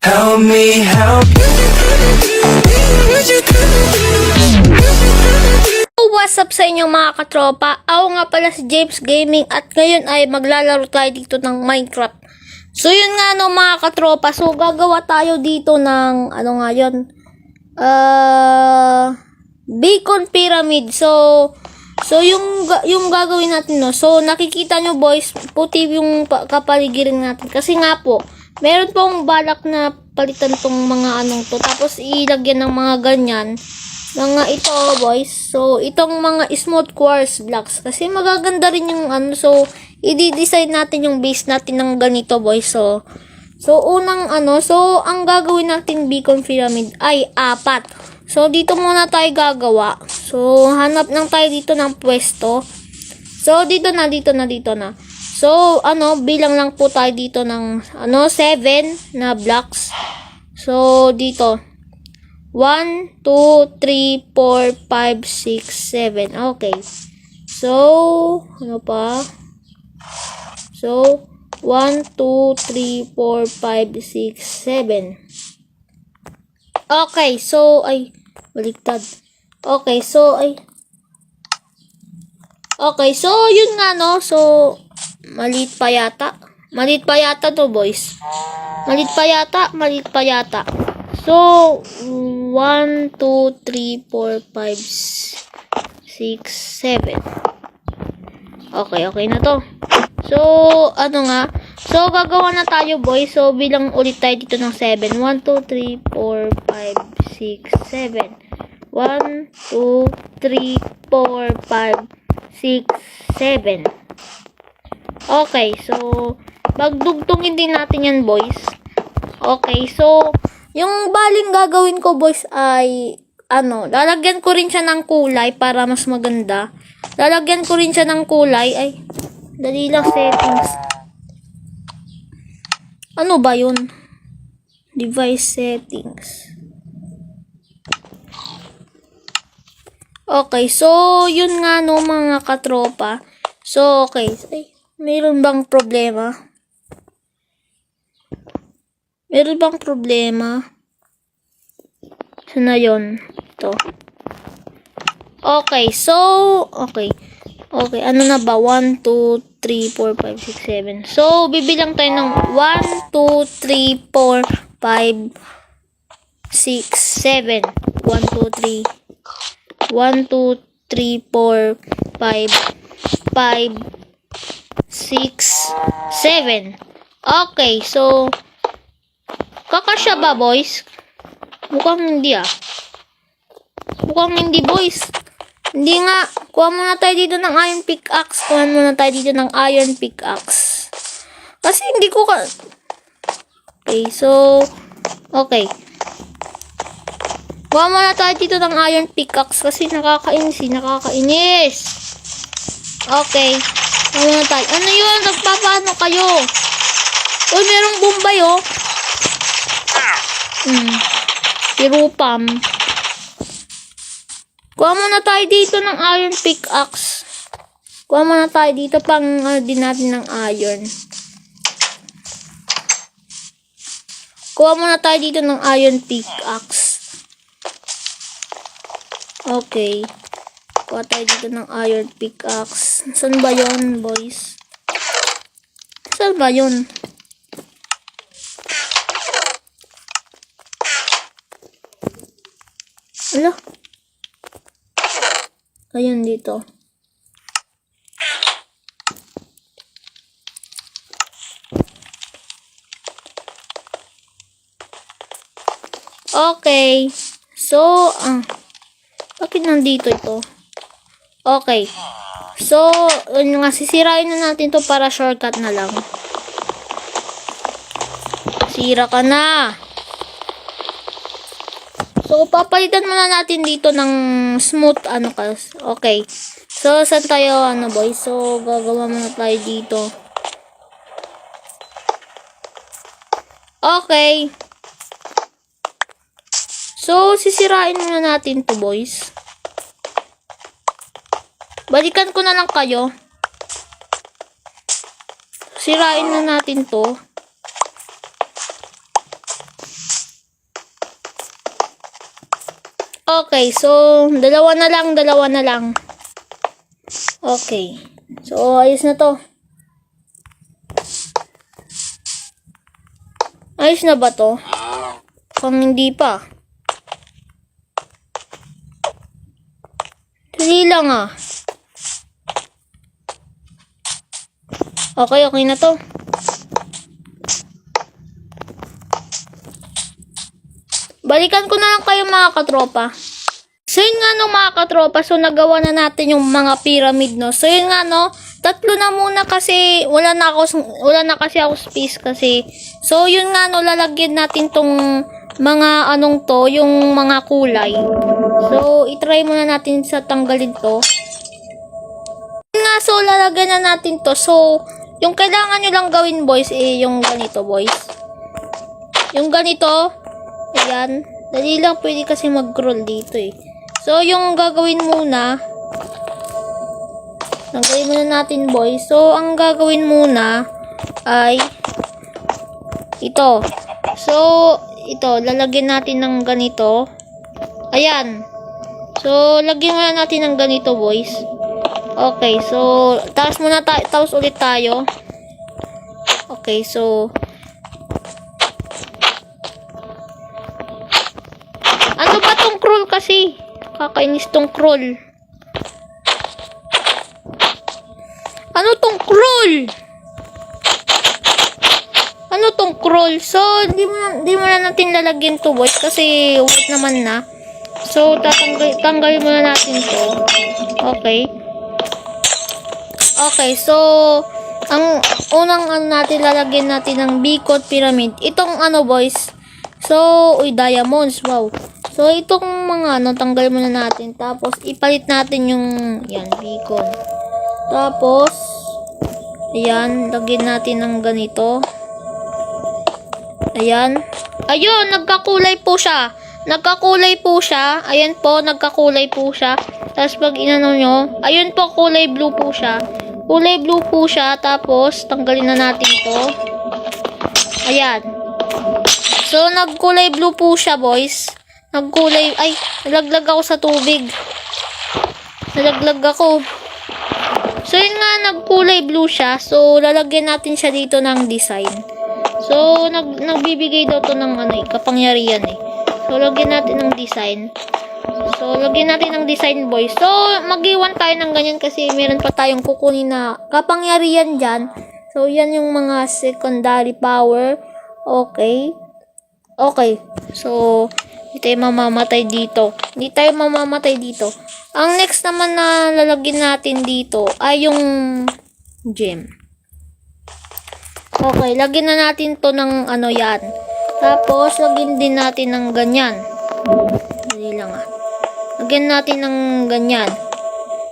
Help me help you. What's up sa inyong mga katropa? Ako nga pala si James Gaming at ngayon ay maglalaro tayo dito ng Minecraft. So yun nga no mga katropa, so gagawa tayo dito ng ano nga yun? Beacon Pyramid. So yung gagawin natin no. So nakikita nyo boys, puti yung kapaligiran natin kasi nga po meron pong balak na palitan tong mga anong to, tapos ilagyan ng mga ganyan mga ito boys. So itong mga smooth quartz blocks kasi magaganda rin yung ano. So i-design natin yung base natin ng ganito boys. So unang ano, so ang gagawin natin beacon pyramid ay 4. So dito muna tayo gagawa. So hanap lang tayo dito ng pwesto. So dito na. So ano, bilang lang po tayo dito ng ano 7 na blocks. So dito 1, 2, 3, 4, 5, 6, 7. Okay. So, ano pa? So, 1, 2, 3, 4, 5, 6, 7. Okay. So, ay, baliktad. Okay. So, ay. Okay. So, yun nga, no? So, maliit pa yata. Maliit pa yata to, boys. Maliit pa yata. So, 1, 2, 3, 4, 5, 6, 7. Okay na to. So, ano nga? So, gagawa na tayo, boys. So, bilang ulit tayo dito ng 7. 1, 2, 3, 4, 5, 6, 7. 1, 2, 3, 4, 5, 6, 7. Okay, so, magdugtungin din natin yan, boys. Okay, so, yung baling gagawin ko boys ay ano, lalagyan ko rin siya ng kulay para mas maganda. Lalagyan ko rin siya ng kulay. Ay, dali lang settings. Ano ba yun? Device settings. Okay, so yun nga no mga katropa. So okay, ay, mayroon bang problema? Meron bang problema? Saan na yun? Ito. Okay, so, okay. Okay, ano na ba? 1, 2, 3, 4, 5, 6, 7. So, bibilang tayo ng 1, 2, 3, 4, 5, 6, 7. 1, 2, 3. 1, 2, 3, 4, 5, 5, 6, 7. Okay, so, kakasya ba, boys? Mukhang hindi Mukhang hindi, boys. Hindi nga. Kuha muna tayo dito ng iron pickaxe. Kasi hindi ko Okay, so okay. Kuha muna tayo dito ng iron pickaxe kasi nakakainis. Okay. Kuha muna tayo. Ano yun? Nagpapaano kayo? Uy, merong bombay, oh. Sirupam. Kuha muna tayo dito ng iron pickaxe. Kuha muna tayo dito pang din natin ng iron. Kuha muna tayo dito ng iron pickaxe. Okay. Kuha tayo dito ng iron pickaxe. Saan ba yun, boys? Saan ba yun? Ala. Ayun dito. Okay. So, bakit nandito ito? Okay. So, sisirain na natin to para shortcut na lang. Sira ka na. So, papalitan muna natin dito ng smooth, okay. So, saan tayo, boys? So, gagawa muna tayo dito. Okay. So, sisirain muna natin to, boys. Balikan ko na lang kayo. Sirain na natin to. Okay, so, dalawa na lang. Okay. So, ayos na to. Ayos na ba to? Kung hindi pa. Dali lang ah. Okay na to. Balikan ko na lang kayo mga katropa. So yun nga no mga katropa, so nagawa na natin yung mga pyramid no. So yun nga no, 3 na muna kasi wala na kasi ako space kasi. So yun nga no, lalagyan natin tong mga anong to, yung mga kulay. So i-try muna natin sa tanggalin to. Yun nga, so lalagyan na natin to. So yung kailangan nyo lang gawin boys yung ganito boys. Yung ganito. Ayan. Dali lang, pwede kasi mag-scroll dito eh. So, yung gagawin muna, natin boys. So, ang gagawin muna ay ito. So, ito, lalagyan natin ng ganito. Ayan. So, lagyan muna natin ng ganito boys. Okay, so, taas ulit tayo. Okay, so, ano ba tong scroll kasi? Kakainis tong scroll. Ano tong scroll? Ano tong scroll? So, di mo na natin lalagyan to boys kasi wait naman na. So, tanggalin muna natin to. Okay. Okay, so, ang unang natin lalagyan natin ng Bicol Pyramid. Itong boys. So, diamonds. Wow. So, itong mga tanggalin muna natin. Tapos, ipalit natin yung, yan, beacon. Tapos, ayan, lagyan natin ng ganito. Ayan. Ayun, nagkakulay po siya. Ayan po, nagkakulay po siya. Tapos, pag inano nyo, ayun po, kulay blue po siya. Tapos, tanggalin na natin to. Ayan. So, nagkulay blue po siya, boys. Nalaglag ako sa tubig. So, yun nga, nagkulay blue siya. So, lalagyan natin siya dito ng design. So, nagbibigay daw to ng kapangyarihan eh. So, lagyan natin ng design. Boys. So, mag-iwan tayo ng ganyan kasi meron pa tayong kukunin na kapangyarihan dyan. So, yan yung mga secondary power. Okay. So, hindi tayo mamamatay dito. Ang next naman na lalagyan natin dito ay yung gem. Okay, lagyan na natin to ng yan. Tapos, lagyan din natin ng ganyan. Dali lang ah. Lagyan natin ng ganyan.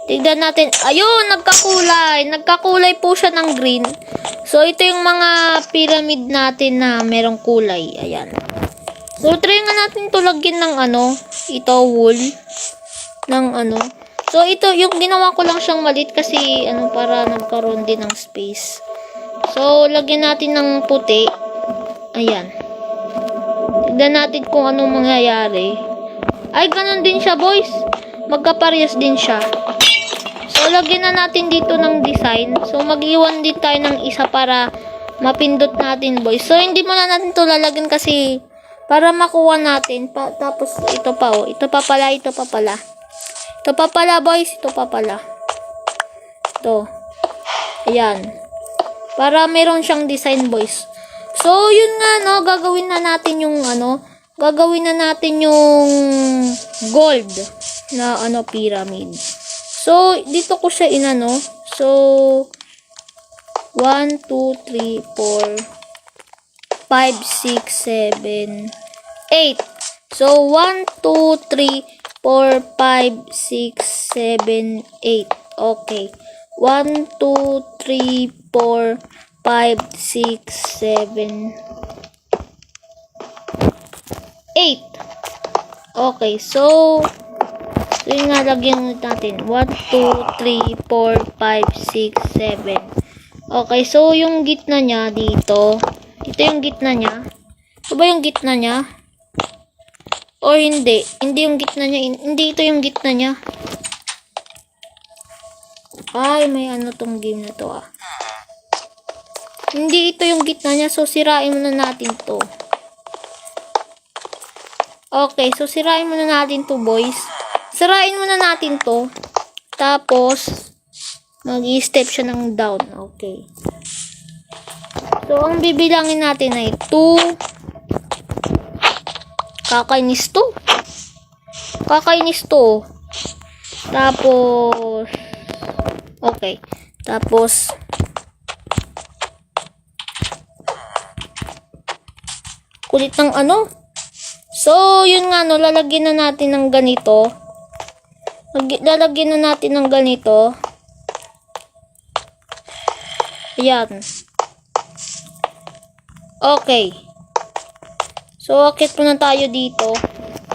Tignan natin. Ayun, nagkakulay po siya ng green. So, ito yung mga pyramid natin na merong kulay. Ayan. So, try nga natin to lagyan ng ito, wool. So, ito, yung ginawa ko lang siyang malit kasi, para nagkaroon din ng space. So, lagyan natin ng puti. Ayan. Tignan natin kung anong mangyayari. Ay, ganun din siya, boys. Magkaparehas din siya. So, lagyan na natin dito ng design. So, mag-iwan din tayo ng isa para mapindot natin, boys. So, hindi mo na natin to lalagyan kasi para makuha natin. Tapos, ito pa, oh. Ito pa pala, boys. Ito. Ayan. Para meron siyang design, boys. So, yun nga, gagawin na natin yung, gold na, pyramid. So, dito ko siya So, 1, 2, 3, 4, 5, 6, 7, 8. So, 1, 2, 3, 4, 5, 6, 7, 8. Okay. 1, 2, 3, 4, 5, 6, 7, 8. Okay. So, yun nga, lagyan natin. 1, 2, 3, 4, 5, 6, 7. Okay. So, yung gitna niya dito. Ito yung gitna niya. Ito ba yung gitna niya? O hindi. Hindi yung gitna niya. Hindi ito yung gitna niya. Ay, may ano tong game na to ah. Hindi ito yung gitna niya. So, sirain muna natin to. Okay, so sirain muna natin to, boys. Sirain muna natin to. Tapos, mag-i-step siya ng down. Okay. So, ang bibilangin natin ay 2. Kakainis to. Kakainis to. Tapos, okay. Tapos, kulit ng ano. So, yun nga, no, lalagyan na natin ng ganito. Lalagyan na natin ng ganito. Ayan. Okay. So, akit muna tayo dito.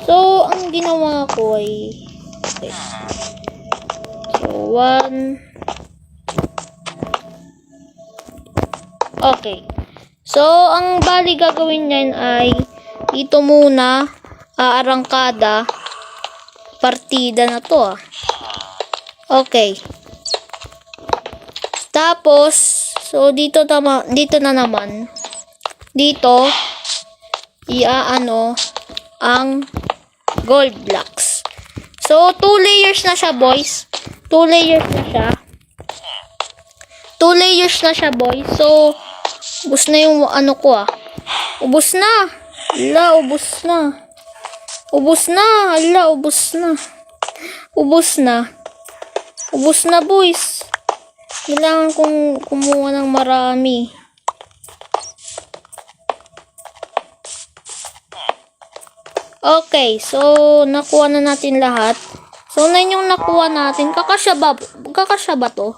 So, ang ginawa ko ay... Okay. So, 1. Okay. So, ang bali gagawin niyan ay dito muna, aarangkada, partida na to ah. Okay. Tapos, so dito na naman, dito, iaano ang gold blocks. So, 2 layers na siya, boys. 2 layers na siya. 2 layers na siya, boys. So, ubos na yung ano ko ah. Ubos na. Ala, ubos na. Ubos na. Ala, ubos na. Ubos na. Ubos na, boys. Kailangan kong kumuha ng marami. Okay, so nakuha na natin lahat. So, na yung nakuha natin. Kakasya ba to?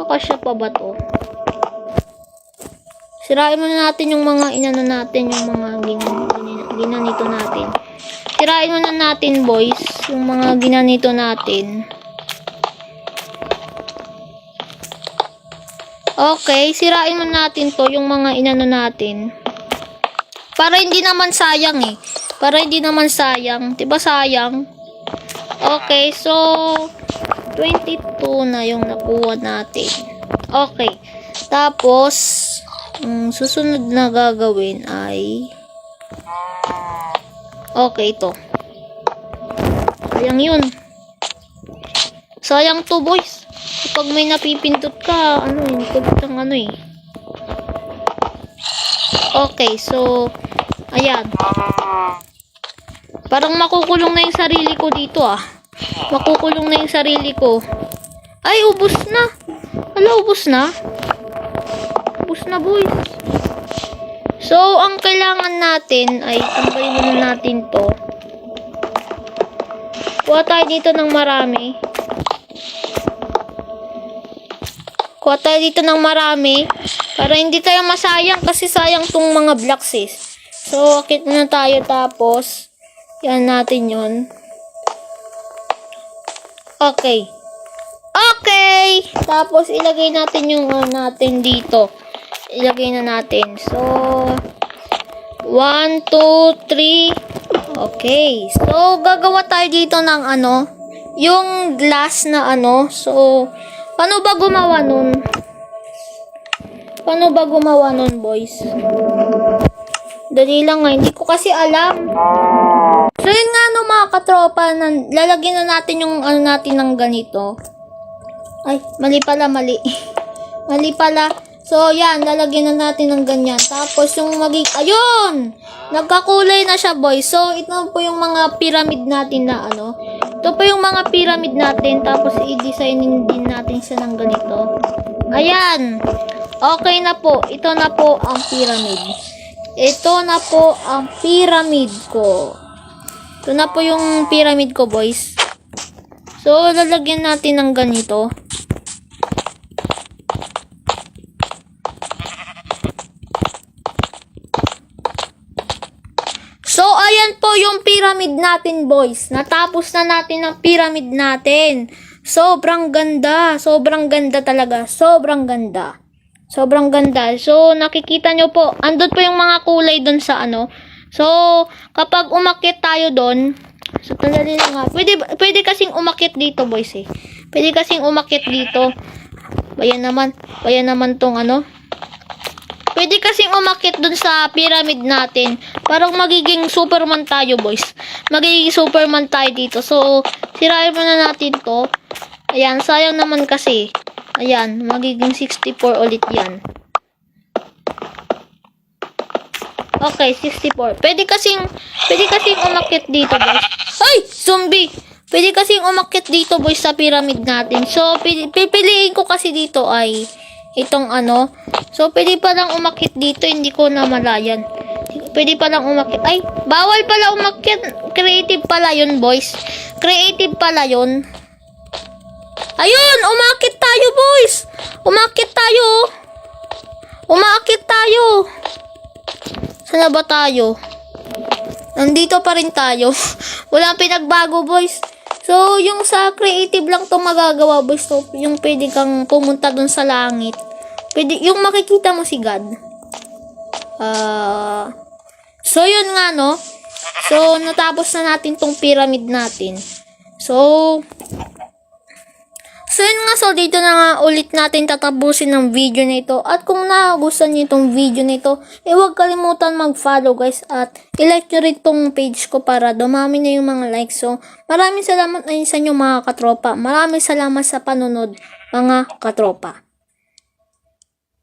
Kakasya pa ba to? Sirain muna natin yung mga inano natin, yung mga ginanito natin. Sirain muna natin, boys, yung mga ginanito natin. Okay, sirain muna natin to, yung mga inano natin. Para hindi naman sayang eh. Para hindi naman sayang. Diba sayang? Okay, so 22 na yung nakuha natin. Okay. Tapos, susunod na gagawin ay okay, ito. Sayang yun. Sayang to, boys. Kapag may napipindot ka, ano yun, kulit ang ano eh. Okay, so ayan. Parang makukulong na yung sarili ko dito ah. Makukulong na yung sarili ko. Ay, ubos na. Hala, ubos na. Ubos na, boys. So, ang kailangan natin ay tambayin muna natin to. Kuha tayo dito ng marami. Kuha tayo dito ng marami. Para hindi tayo masayang kasi sayang tong mga blocks eh. So, akit na tayo tapos yan natin yun. Okay. Okay! Tapos, ilagay natin yung natin dito. Ilagay na natin. So, 1, 2, 3. Okay. So, gagawa tayo dito ng ano, yung glass na ano. So, paano ba gumawa nun? Paano ba gumawa nun, boys? Dali lang nga, hindi ko kasi alam. So, yun nga no, mga katropa, lalagyan na natin yung ano natin ng ganito. Ay, mali pala, mali. Mali pala. So, yan, lalagyan na natin ng ganyan. Tapos, yung ayun! Nagkakulay na siya, boys. So, ito po yung mga pyramid natin na ano. Ito po yung mga pyramid natin. Tapos, i-designin din natin siya ng ganito. Ayan! Okay na po. Ito na po ang pyramid. Ito na po ang pyramid ko. Ito na po yung pyramid ko, boys. So, lalagyan natin ng ganito. So, ayan po yung pyramid natin, boys. Natapos na natin ang pyramid natin. Sobrang ganda. Sobrang ganda talaga. Sobrang ganda. Sobrang ganda. So, nakikita nyo po, andun po yung mga kulay dun sa ano, So, kapag umakyat tayo doon, so, tandali lang nga. Pwede kasing umakyat dito, boys, eh. Pwede kasing umakyat dito. Bayan naman tong ano. Pwede kasing umakyat dun sa pyramid natin. Parang magiging Superman tayo, boys. Magiging Superman tayo dito. So, sirain muna natin to. Ayan, sayang naman kasi. Ayan, magiging 64 ulit yan. Okay, 64. Pwede kasing umakyat dito, boys. Ay! Zombie! Pwede kasing umakyat dito, boys, sa pyramid natin. So, pipiliin ko kasi dito ay itong ano. So, pwede pa lang umakyat dito. Hindi ko na malayan. Pwede pa lang umakyat. Ay, bawal pala umakyat. Creative pala yun, boys. Creative pala yun. Ayun! Umakyat tayo, boys! Umakyat tayo! Umakyat tayo! Saan ba tayo? Nandito pa rin tayo. Walang pinagbago, boys. So, yung sa creative lang to magagawa, boys. So, yung pwede kang pumunta dun sa langit. Pwede, yung makikita mo si God. So, yun nga, no? So, natapos na natin tong pyramid natin. So, yun nga, so dito na nga ulit natin tatapusin ng video na ito. At kung nagustuhan niyo itong video na ito, huwag kalimutan mag-follow, guys. At i-like nyo rin tong page ko para dumami na yung mga likes. So, maraming salamat na sa inyo mga katropa. Maraming salamat sa panunod, mga katropa.